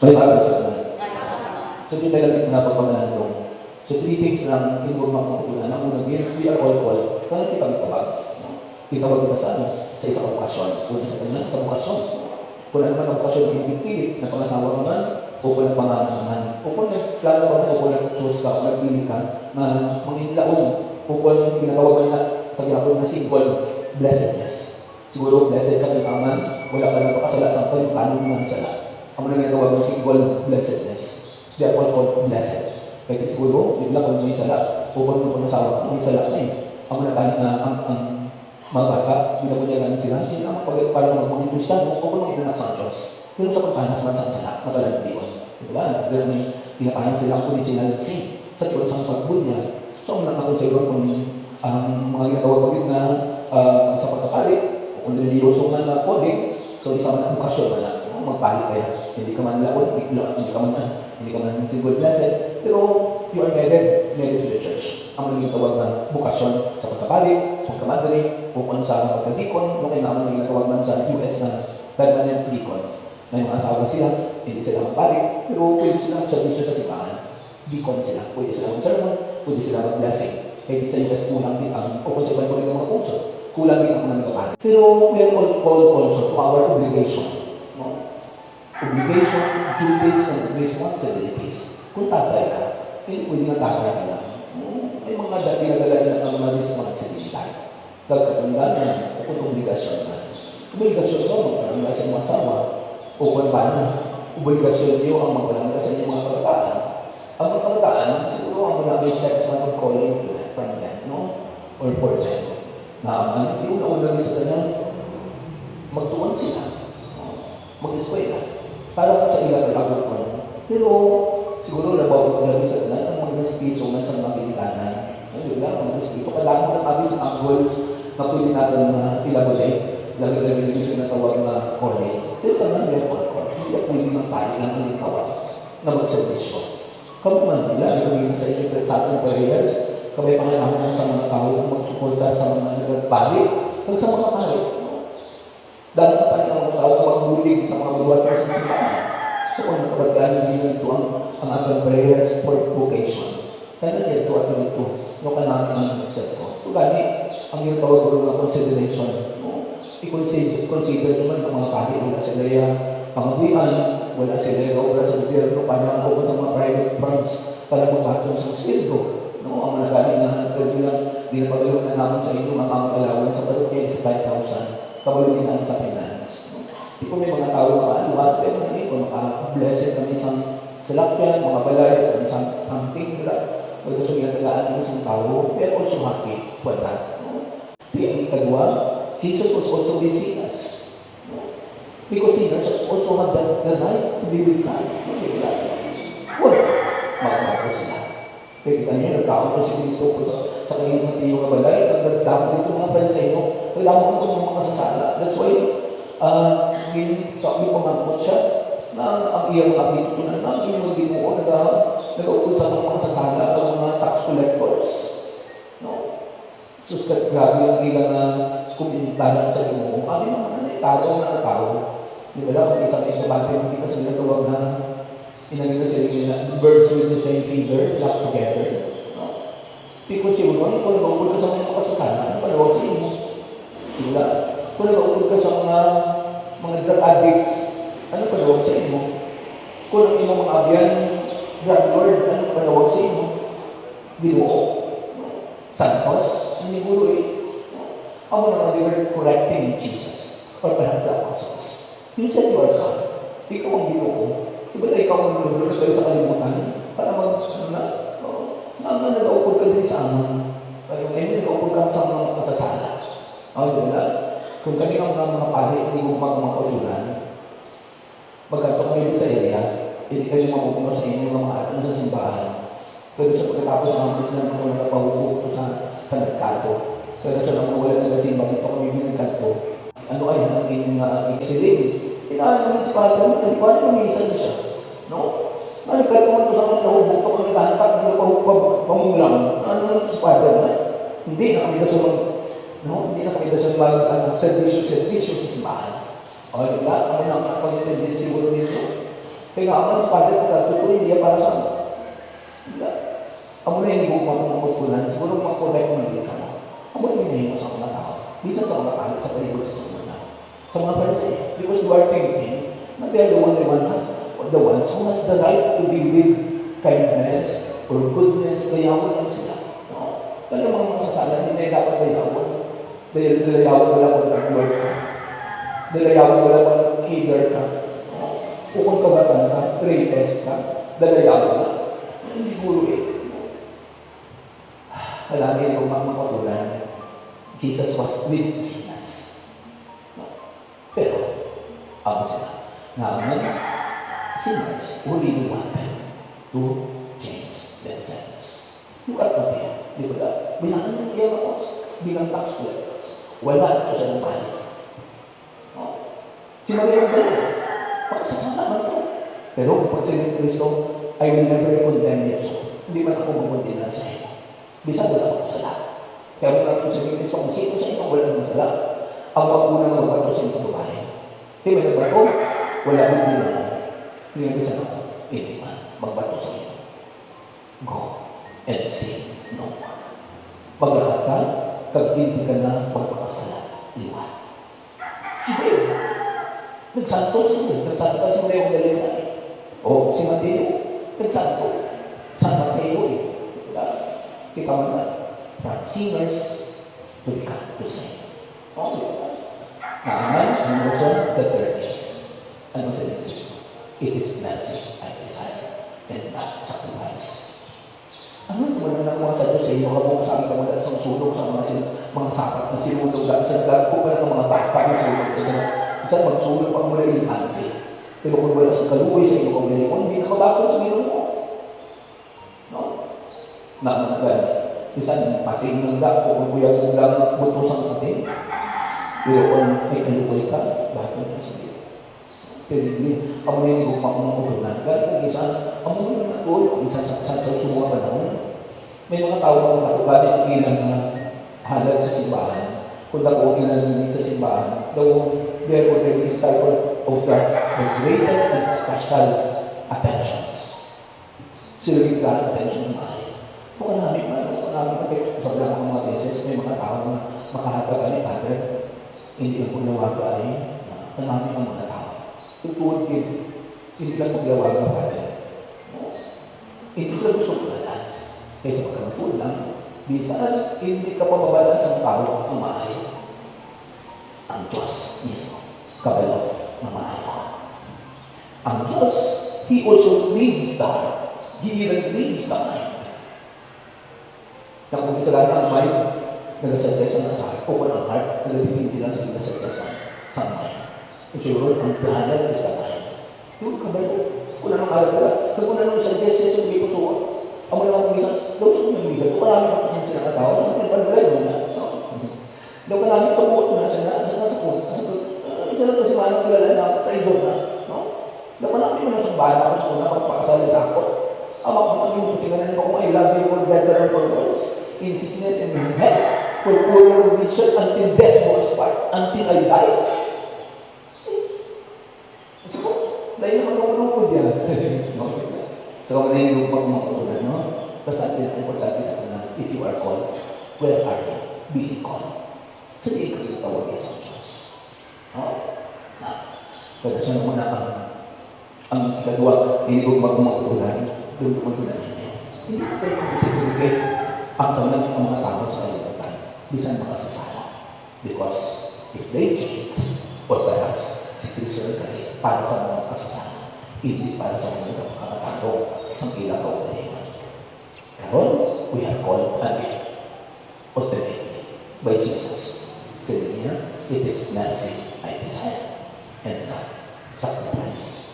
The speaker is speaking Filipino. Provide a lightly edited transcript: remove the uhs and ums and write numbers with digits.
May bagay sa kanila. So, dito tayo natin napagpamalan ito. So, 3 things lang informa ko kung na unang we are all called. Kaya kita magtawag. Itawag kita sa ano? Sa isang okasyon. Kung sa kanila, sa okasyon. Kung ano man ang okasyon na pinipili, na pangasawa ka man, o kung nagpangalan ka man, o kung nagplano ka man, o kung nag-choose ka, o nagpili ka, na manginlaon, o kung ginagawa ka na sa ginagawa na simple blessedness. Siguro, blessed ka ng aman, wala ka nagpakasalat sa kayo, paano naman sala. Ang mga ginagawa ng simple blessedness. They are all called blessed. Kaya siguro, bigla kung may sala, o kung nasawa ka, may sala na eh. Ang mga bata, binabunyagan sila, hindi naman parang magmangin Kristiyano, o kung mga sa Diyos. Pero sa pagkanas man sa sala, matalang diwan. Diba? Nagkaroon may pinakain sila ang original sin sa Diyos ang pagbunya. So, ang nakakonsero kung ang mga ginagawa pagit na sa pagkakali, o kung reliyoso man na coding, so isa man ang okasyon man na, magpali kaya. Hindi ka man laon, hindi ka man single blessed, pero you are married to the church. Ang magiging tawag na bukasyon sa pagkakali, pagkamadali, o kung sa pagkadikon, yung kailangan magiging tawag man sa US na permanent deacon. May mga asawa sila, hindi sila magpali, pero pwede sila mag-servisyo sa simbahan. Deacon sila, pwede sila mag-sermon, pwede sila mag-blessing. Kaya sa US kulang din ang, o kung sa iba ng mga puso, kulang din ang mga kapatid. Pero we are called also to our obligation. Obligation, duties, and responsibilities. Kung tatay ka, hindi pwede nga tatay ka lang. May mga pinagalain na ang mga responsibility. Pagkatandaan na, o kung obligasyon na. Obligasyon mo, magpalangga sa mga asawa, o kung paano. Obligasyon niyo ang magpalangga sa inyong mga kabataan. Ang mga kabataan, siguro ang mga steps na mag-calling from them, no? Or for them. Na yung naunang sa kanya, magtuon sila. Mag-eskwela. Para sa ilang nalagod ko. Pero, siguro nabawag ko lang sa kanila ang mga espiritu man sa mga pinitanan. Ayun lang, mga espiritu. Kailangan mo ng abis ang goals na pwede natin na ilagulay. Lagi-lagi yung sinatawag na kore. Pero kailangan may kore. Hindi ako pwede ng tayo lang ang itawag na mag-servisyo. Kami man nila, yung sa inyong pretsato prayers, kami pangalaman sa mga tao na mag-suporta sa mga nagpali, at sa mga tao. Dahil pa rin ang tao magbulig sa mga workers sa simbahan. So, kung napagdaan din ito ang ating prayers for vocation. Kaya na ito at ito, no kailangan ang accept ko. So, gani, ang yung tawag ko na consideration, i-consider naman ang mga kahit wala sila yung pangabuyan, wala sila yung obra sa gobyerno, paano ako sa mga private firms para magpatong sa spirito. No, ang mga gani na pinapagalaw na naman sa inyo mga kalawan sa parokya is 5,000. Kabalugin natin sa finance. Di ko may mga tao na anuhat, pero hindi ko maka-blessed ng isang salakyan, mga balay, ng isang camping, o gusto nila tagaan ng isang tao, pero also happy for that. Kaya ang ikagawa, Jesus was also with sinners. Because sinners also have the right to be with God. Well, magmako sila. Kaya kita niya, nagkakaon ko si Cristo ko sa kanyang hatiyo na balay, nagdakot dito mga friends sa inyo, kailangan ko ng mga sasala. That's why, sabi ko nga po siya, na ang iyang kapitunan, ang iyong magdimuo, nag-upod sa mga sasala at mga tax collectors. No? So, grabe ang ilang kumintanan sa imo. Kami naman, tao na tao. Di ba lang, kung isang ekabante, hindi kasi natawag na inagin na sila birds with the same feather, flock together. No? Because you know, kung nag-upod ka sa mga kasasala, ano palawag sa imo? Diba? Kung nag-upod ka sa mga drug addicts, ano palawag sa imo? Kung ang imong mga abyan, drug lord, ano palawag sa imo? Binuo. Santos, hindi guro eh. Ako naman, they were correcting Jesus. Or perhaps the apostles. You said you are God. Ikaw ang binuo. Diba na ikaw ang nululog kayo sa kalimutan? Para nag-upod ka din sa amin. Kaya ngayon, nag-upod ka sa mga kasasala. Diba? Kung kami ang mga pari, hindi mo magmakaulunan, magkanto kami sa area, hindi kayo mamupuno sa inyo mga atin sa simbahan. Pero sa pagkatapos ng mga na nagpahupo sa nagkato. Pero sa mga wala ng simbahan, ito kami binagkanto. Ano kayo ang inyong iksiling? Inaalam naman si Padre, paano lumisan siya? No? Nagkanto mo ito sa mga nahubog, ito kami nakahantak, hindi pa pamulang. Ano naman si Padre? Hindi na kami nasunod. No, hindi na kami sa servisyo sa simbahan. O, diba? Ano na ang pag-intendin siguro nito? Kaya nga, ang Father, pagkatutuin niya para sa amo na hindi ko mapupunan, siguro makorek mo hindi ka mo. Amo na hinahimo sa mga tao. Minsan sa mga tao, sa palibot sa mga sa mga Pharisee. Because you are thinking, na they are the only ones who has the right to be with kindness or goodness, dayawan lang sila. No? Kaya mga masasala, hindi na dapat dayawan. Dayawan wala kung nag-work ka. Dayawan wala kung killer ka. Kung kabatan ka, greatest ka, dayawan na. Hindi gulo eh. Palagi ko magpapatulan, Jesus was with sinners. No? Pero, ako sila, na ang sinners who really wanted to change themselves. You are not here. Di ba? Bilangan ng Eros, bilang tax collectors. Wala ito siya ng balik. No? Si Maria Magdalena, magsasama man ito. Pero pag sila ng Kristo, I will never condemn you. So, hindi man ako magundinan sa iyo. Bisa wala akong sala. Kaya wala akong sabihin sa kung sino sa inyo wala akong sala. Ang magunang magbato sa inyong babae. Di ba nagbato? Wala akong bilang. Hindi nga bisa ako. Hindi man. Magbato sa inyo. Go and sin no more. Maglakat ka, kag hindi ka na magpapasala. Liwan. Sige. Nagsanto siya. Nagsanto ka si Maria Magdalena. O si Mateo. Nagsanto. San Mateo eh. Kita mo na, from sinners to become to saint. Okay. Naaman, ang motion, the third is, ano sa Kristo? It is mercy I desire, and not sacrifice. Ano naman na mga sa Diyos sa iyo, kapag saan ka mula sa sulong sa mga sapat na sinulong lang, sa nagko pa ng mga bata na sulong sa gano'n. Isang magsulong pang mula yung ante. Pero kung wala sa kaluwi sa iyo, kung hindi ka mabakot sa iyo mo. No? Na isang pating ng dako kung kuya kung lang butos ang pating. Pero kung may kalukoy ka, bakit na sa iyo? Pero hindi, ako na yung makukutunan. Kaya kung isang, ako na yung natuloy, isang sa sumuha panahon. May mga tao na matubali ang ilang na halad sa simbahan. Kung ako ilang sa simbahan, though therefore there is a type of the greatest and special attentions. Sila yung attention ng mahal. Kung namin sobrang mga beses, may mga tao na makahatag ni Padre, hindi lang paglawaga ay namin ang mga tao. Tutuwag din, hindi lang paglawaga ng Padre. Hindi sila gusto kulalan. Kaya sa pagkamatulad, bisan hindi ka pababalan sa tao ang maayo. Ang Diyos mismo, kabalo na maayo. Ang Diyos, He also reads the heart. He even reads the mind. Na kung kasalanan ang mind, nag-suggest sa heart. Kung ang heart, nag-ibig lang sa nag-suggest sa mind. Ang siguro, ang planet is the mind. Yung kabalo, kung anong alam ka, kung anong suggest sa mga puso, ang mga mga minsan, daw sa mga bigat, kung marami ang kasi sila katao, sa mga palbalay mo na. Daw marami pag-uot na sa isa lang kasi malang kilala na traidor na. Daw marami mo na sa bahay na kasi na magpakasali sa ako. Ang magpapaging sila na kung I love you for better and for worse, in sickness and in health, for poor vision until death do us part, until I die. So, dahil naman nung yan. So, kung na yung lupang mga katulad, no? Basta atin ang importante sa kanila, if you are called, where are you being called? So, di ka tawag sa Diyos. No? Kaya siya naman ang ikadwa, hindi ko magmatulan, doon ko magtulan niya. Hindi ko kayo mag-isipin ang tanong ng mga tao sa kalimutan, bisan makasasala. Because if they change, or perhaps si Kristo ay para sa mga kasasala, hindi para sa mga kakatato sa ilang kaunahiman. Karon, we are called again, ultimately, by Jesus. Sabi niya, it is mercy I desire, and not sacrifice.